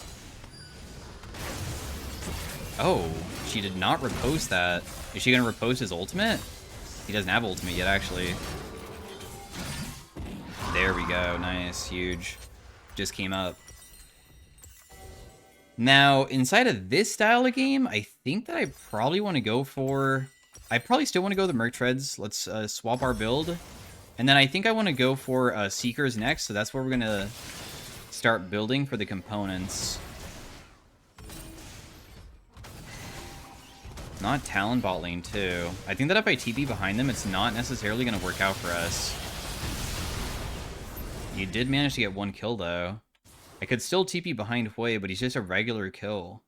Oh, she did not repose that. Is she going to repose his ultimate? He doesn't have ultimate yet, actually. There we go. Nice. Huge. Just came up. Now, inside of this style of game, I think that I probably want to go for... I probably still want to go the Merc Treads. Let's swap our build. And then I think I want to go for Seekers next, so that's where we're going to start building for the components. Not Talon bot lane, too. I think that if I TP behind them, it's not necessarily going to work out for us. You did manage to get one kill, though. I could still TP behind Hui, but he's just a regular kill.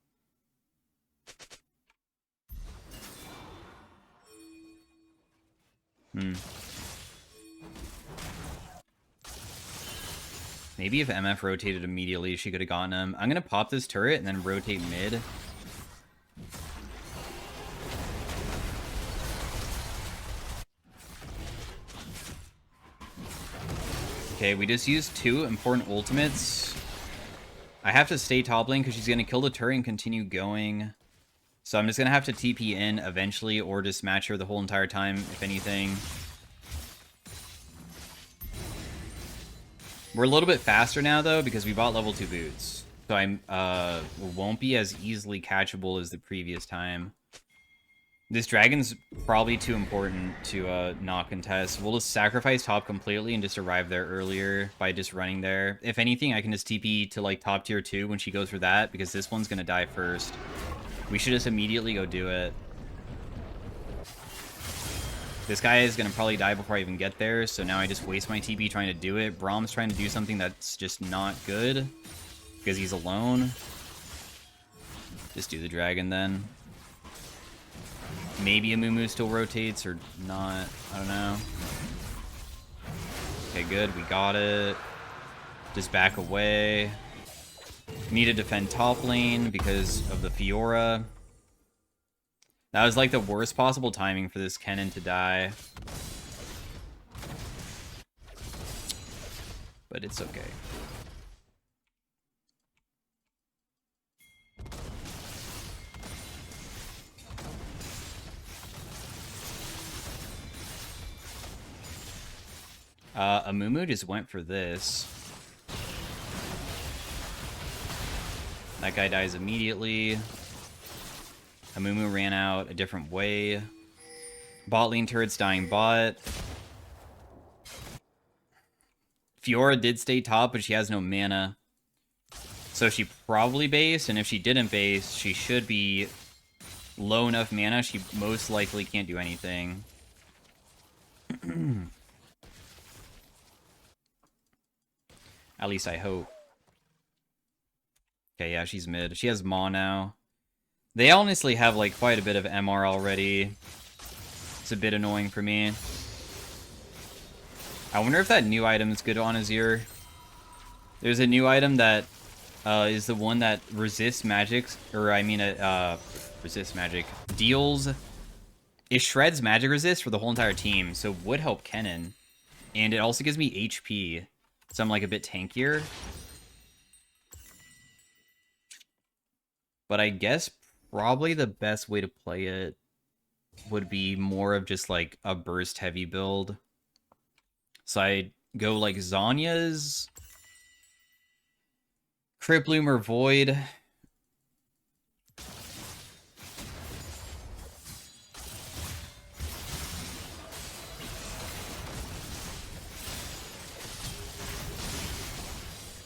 Maybe if MF rotated immediately, she could have gotten him. I'm going to pop this turret and then rotate mid. Okay, we just used 2 important ultimates. I have to stay top lane because she's going to kill the turret and continue going. So I'm just going to have to TP in eventually or just match her the whole entire time, if anything. We're a little bit faster now, though, because we bought level 2 boots. So I won't be as easily catchable as the previous time. This dragon's probably too important to not contest. We'll just sacrifice top completely and just arrive there earlier by just running there. If anything, I can just TP to like top tier 2 when she goes for that, because this one's going to die first. We should just immediately go do it. This guy is going to probably die before I even get there, so now I just waste my TP trying to do it. Brahm's trying to do something that's just not good, because he's alone. Just do the dragon then. Maybe a Moo still rotates or not. I don't know. Okay, good. We got it. Just back away. Need to defend top lane because of the Fiora. That was like the worst possible timing for this Kennen to die. But it's okay. Amumu just went for this. That guy dies immediately. Amumu ran out a different way. Bot lane turret's dying bot. Fiora did stay top, but she has no mana. So she probably based, and if she didn't base, she should be low enough mana. She most likely can't do anything. At least I hope. Okay, yeah, she's mid. She has Maw now. They honestly have, like, quite a bit of MR already. It's a bit annoying for me. I wonder if that new item is good on AZIR. There's a new item that is the one that resists magic, or I mean, resists magic. Deals... It shreds magic resist for the whole entire team, so would help Kennen. And it also gives me HP. So I'm like a bit tankier. But I guess probably the best way to play it would be more of just like a burst heavy build. So I'd go like Zanya's, Crypt Loom or Void.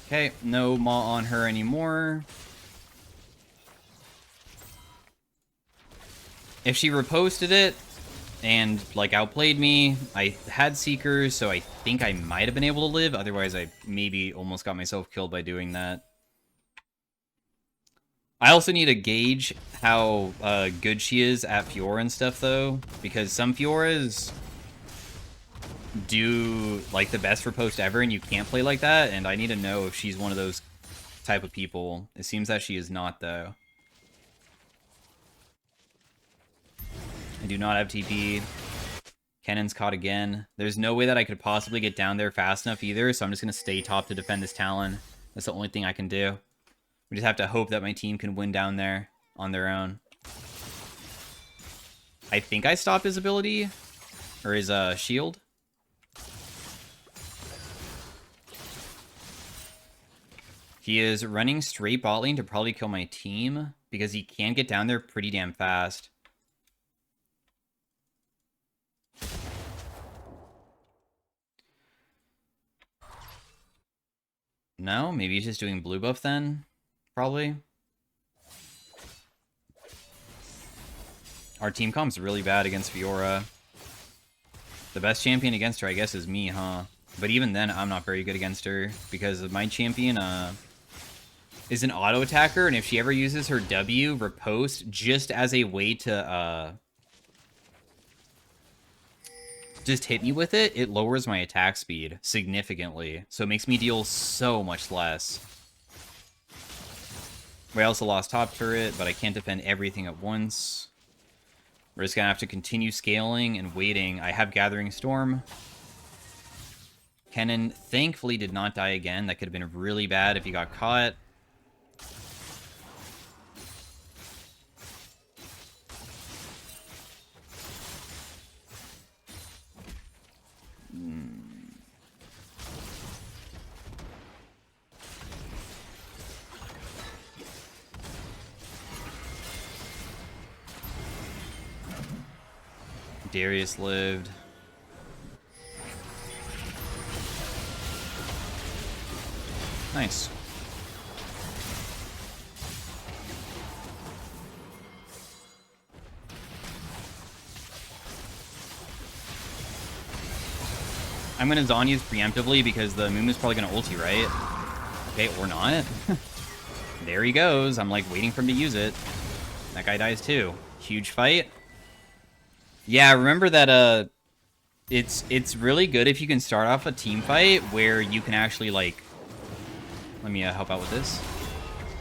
Okay, no Maw on her anymore. If she reposted it, and like outplayed me. I had Seekers, so I think I might have been able to live. Otherwise, I maybe almost got myself killed by doing that. I also need to gauge how good she is at Fiora and stuff, though, because some Fioras do like the best riposte ever, and you can't play like that. And I need to know if she's one of those type of people. It seems that she is not, though. I do not have TP. Kennen's caught again. There's no way that I could possibly get down there fast enough either, so I'm just going to stay top to defend this Talon. That's the only thing I can do. We just have to hope that my team can win down there on their own. I think I stopped his ability, or his shield. He is running straight bot lane to probably kill my team, because he can get down there pretty damn fast. No, maybe he's just doing blue buff then, probably. Our team comp's really bad against Fiora. The best champion against her, I guess, is me, huh? But even then, I'm not very good against her, because my champion is an auto attacker, and if she ever uses her W, riposte, just as a way to just hit me with it, it lowers my attack speed significantly. So it makes me deal so much less. We also lost top turret, but I can't defend everything at once. We're just gonna have to continue scaling and waiting. I have Gathering Storm. Kennen thankfully did not die again. That could have been really bad if he got caught. Darius lived. Nice. I'm gonna Zhonya's preemptively because the Moon is probably gonna ulti, right? Okay, or not. There he goes. I'm like waiting for him to use it. That guy dies too. Huge fight. Yeah, remember that it's really good if you can start off a team fight where you can actually like, let me help out with this,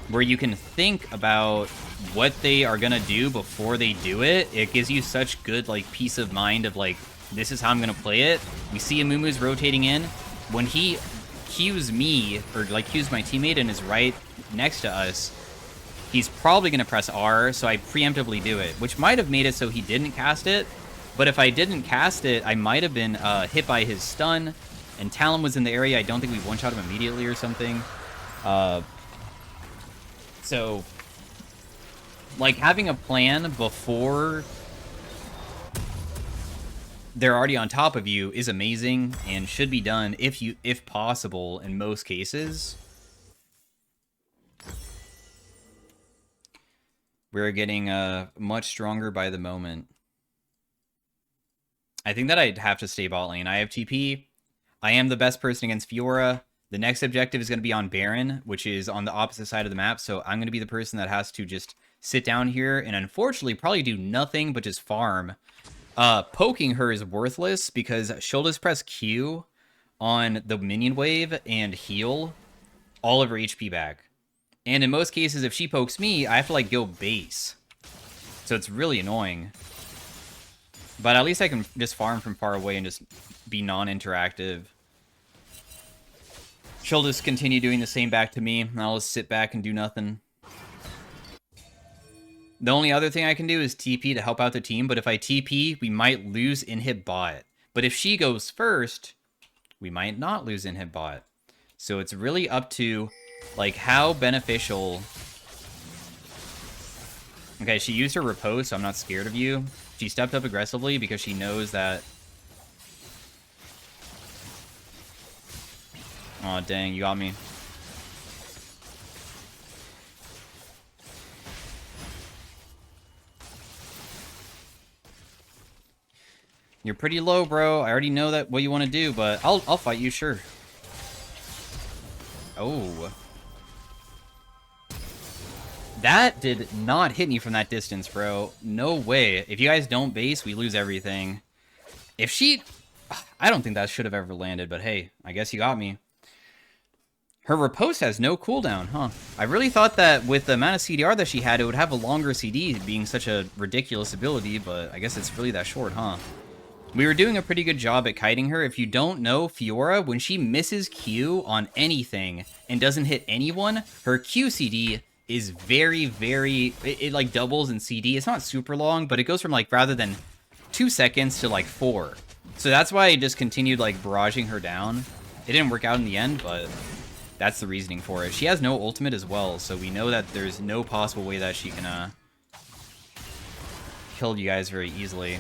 where you can think about what they are gonna do before they do it. It gives you such good like peace of mind of like, this is how I'm gonna play it. We see Amumu's rotating in. When he cues me, or like cues my teammate and is right next to us, he's probably gonna press R, so I preemptively do it, which might have made it so he didn't cast it. But if I didn't cast it, I might have been hit by his stun, and Talon was in the area. I don't think we one-shot him immediately or something. So, like, having a plan before they're already on top of you is amazing and should be done if possible in most cases. We're getting much stronger by the moment. I think that I'd have to stay bot lane. I have TP. I am the best person against Fiora. The next objective is going to be on Baron, which is on the opposite side of the map. So I'm going to be the person that has to just sit down here and unfortunately probably do nothing but just farm. Poking her is worthless because she'll just press Q on the minion wave and heal all of her HP back. And in most cases, if she pokes me, I have to like go base. So it's really annoying. But at least I can just farm from far away and just be non-interactive. She'll just continue doing the same back to me, and I'll just sit back and do nothing. The only other thing I can do is TP to help out the team, but if I TP, we might lose inhib bot. But if she goes first, we might not lose inhib bot. So it's really up to, like, how beneficial... Okay, she used her riposte, so I'm not scared of you. She stepped up aggressively because she knows that... Aw, dang, you got me. You're pretty low, bro. I already know that what you want to do, but I'll fight you, sure. Oh. That did not hit me from that distance, bro. No way. If you guys don't base, we lose everything. If she... I don't think that should have ever landed, but hey, I guess you got me. Her riposte has no cooldown, huh? I really thought that with the amount of CDR that she had, it would have a longer CD, being such a ridiculous ability, but I guess it's really that short, huh? We were doing a pretty good job at kiting her. If you don't know, Fiora, when she misses Q on anything and doesn't hit anyone, her Q CD is very, very... It like doubles in CD. It's not super long, but it goes from like rather than 2 seconds to like 4. So that's why I just continued like barraging her down. It didn't work out in the end, but that's the reasoning for it. She has no ultimate as well, so we know that there's no possible way that she can kill you guys very easily.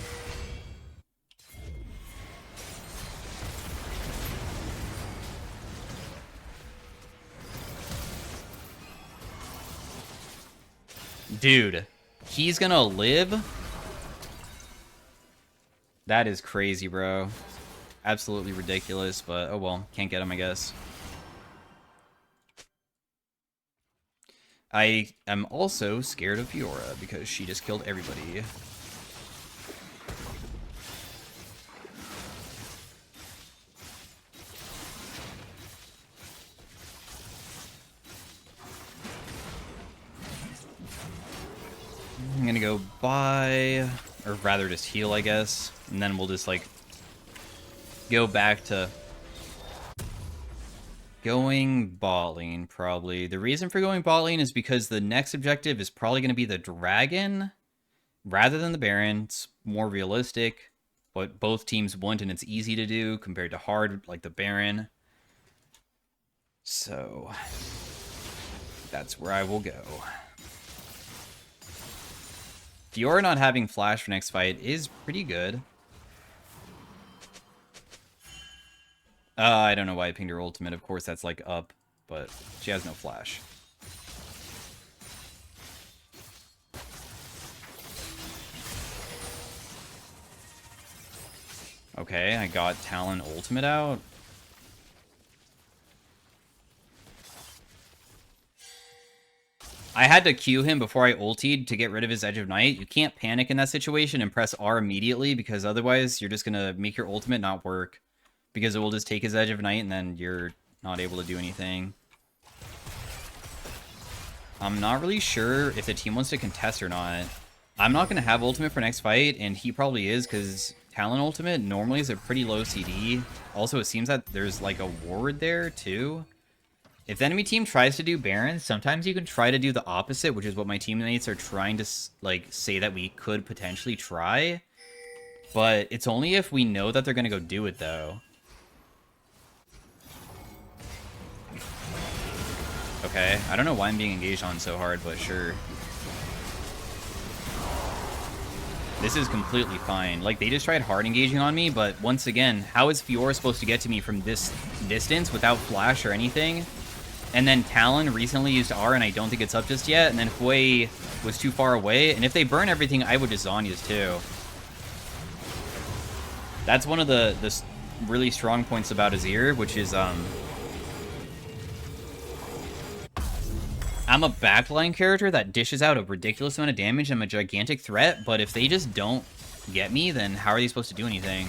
Dude, he's gonna live? That is crazy, bro. Absolutely ridiculous, but oh well. Can't get him, I guess. I am also scared of Fiora because she just killed everybody. I'm gonna go buy, or rather just heal, I guess, and then we'll just like go back to going bot lane, probably. The reason for going bot lane is because the next objective is probably going to be the dragon rather than the baron. It's more realistic, what both teams want, and it's easy to do compared to hard like the baron. So that's where I will go. Fiora not having flash for next fight is pretty good. I don't know why I pinged her ultimate. Of course, that's like up, but she has no flash. Okay, I got Talon ultimate out. I had to Q him before I ultied to get rid of his Edge of Night. You can't panic in that situation and press R immediately, because otherwise you're just going to make your ultimate not work. Because it will just take his Edge of Night and then you're not able to do anything. I'm not really sure if the team wants to contest or not. I'm not going to have ultimate for next fight, and he probably is, because Talon ultimate normally is a pretty low CD. Also, it seems that there's like a ward there too. If the enemy team tries to do Baron, sometimes you can try to do the opposite, which is what my teammates are trying to like say that we could potentially try. But it's only if we know that they're going to go do it, though. Okay, I don't know why I'm being engaged on so hard, but sure. This is completely fine. Like, they just tried hard engaging on me, but once again, how is Fiora supposed to get to me from this distance without flash or anything? And then Talon recently used R, and I don't think it's up just yet. And then Hui was too far away. And if they burn everything, I would just Zhonya's too. That's one of the really strong points about AZIR, which is, I'm a backline character that dishes out a ridiculous amount of damage. I'm a gigantic threat, but if they just don't get me, then how are they supposed to do anything?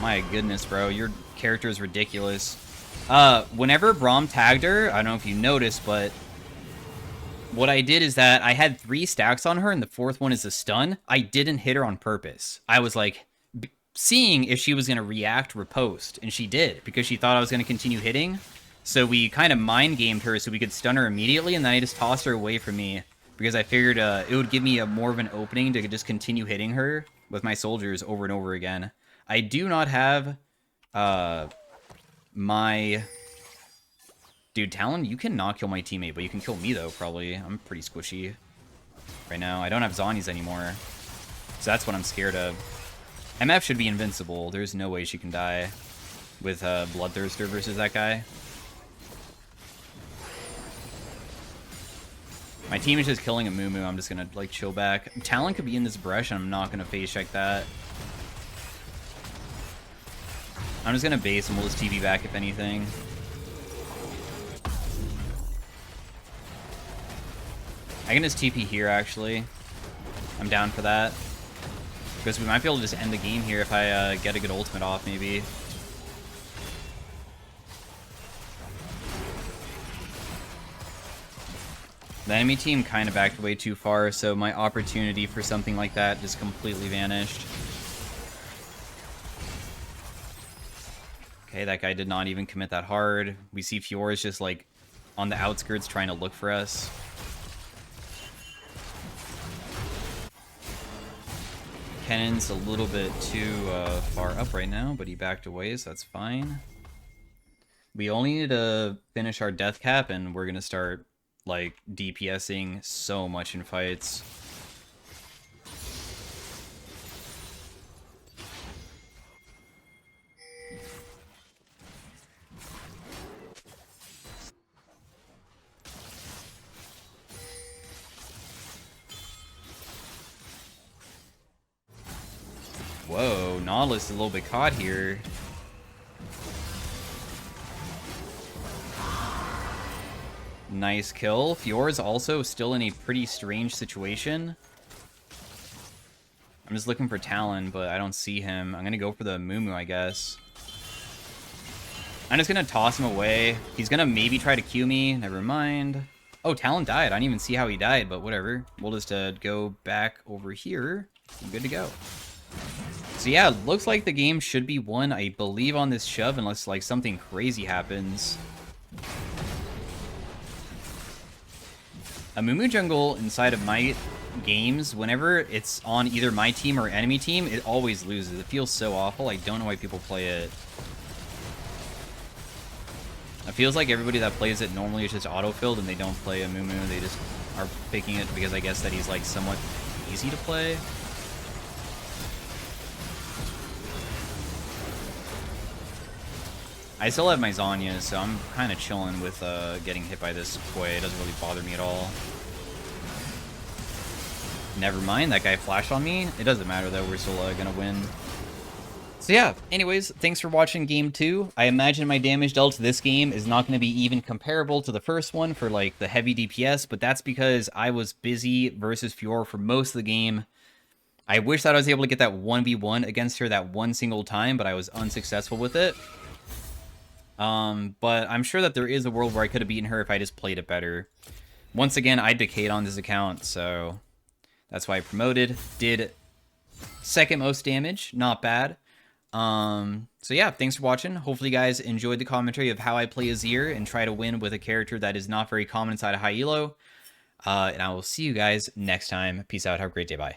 My goodness, bro. Your character is ridiculous. Whenever Braum tagged her, I don't know if you noticed, but what I did is that I had 3 stacks on her, and the 4th one is a stun. I didn't hit her on purpose. I was like, seeing if she was going to react riposte, and she did, because she thought I was going to continue hitting. So we kind of mind-gamed her so we could stun her immediately, and then I just tossed her away from me, because I figured it would give me more of an opening to just continue hitting her with my soldiers over and over again. I do not have my... Dude, Talon, you cannot kill my teammate, but you can kill me, though, probably. I'm pretty squishy right now. I don't have Zhonya's anymore, so that's what I'm scared of. MF should be invincible. There's no way she can die with Bloodthirster versus that guy. My team is just killing a Moo. I'm just gonna like chill back. Talon could be in this brush, and I'm not gonna phase check that. I'm just gonna base and we'll just TP back if anything. I can just TP here actually. I'm down for that. Because we might be able to just end the game here if I get a good ultimate off maybe. The enemy team kind of backed way too far, so my opportunity for something like that just completely vanished. Okay, that guy did not even commit that hard. We see Fiora's just like on the outskirts trying to look for us. Kennan's a little bit too far up right now, but he backed away, so that's fine. We only need to finish our death cap, and we're gonna start like DPSing so much in fights. Whoa, Nautilus is a little bit caught here. Nice kill. Fiora's also still in a pretty strange situation. I'm just looking for Talon, but I don't see him. I'm gonna go for the Moo, I guess. I'm just gonna toss him away. He's gonna maybe try to Q me. Never mind. Oh, Talon died. I didn't even see how he died, but whatever. We'll just go back over here. I'm good to go. So yeah, looks like the game should be won, I believe, on this shove, unless like something crazy happens. A Moo jungle inside of my games, whenever it's on either my team or enemy team, it always loses. It feels so awful. I don't know why people play it. It feels like everybody that plays it normally is just auto-filled and they don't play a Moo. They just are picking it because I guess that he's like somewhat easy to play. I still have my Zanya, so I'm kind of chilling with getting hit by this Koi. It doesn't really bother me at all. Never mind, that guy flashed on me. It doesn't matter though, we're still gonna win. So yeah, anyways, thanks for watching Game 2. I imagine my damage dealt to this game is not going to be even comparable to the first one for like the heavy DPS, but that's because I was busy versus Fiora for most of the game. I wish that I was able to get that 1v1 against her that one single time, but I was unsuccessful with it. But I'm sure that there is a world where I could have beaten her if I just played it better. Once again, I decayed on this account, so that's why I promoted. Did second most damage, not bad. So yeah, thanks for watching. Hopefully you guys enjoyed the commentary of how I play AZIR and try to win with a character that is not very common inside of high elo. And I will see you guys next time. Peace out. Have a great day. Bye.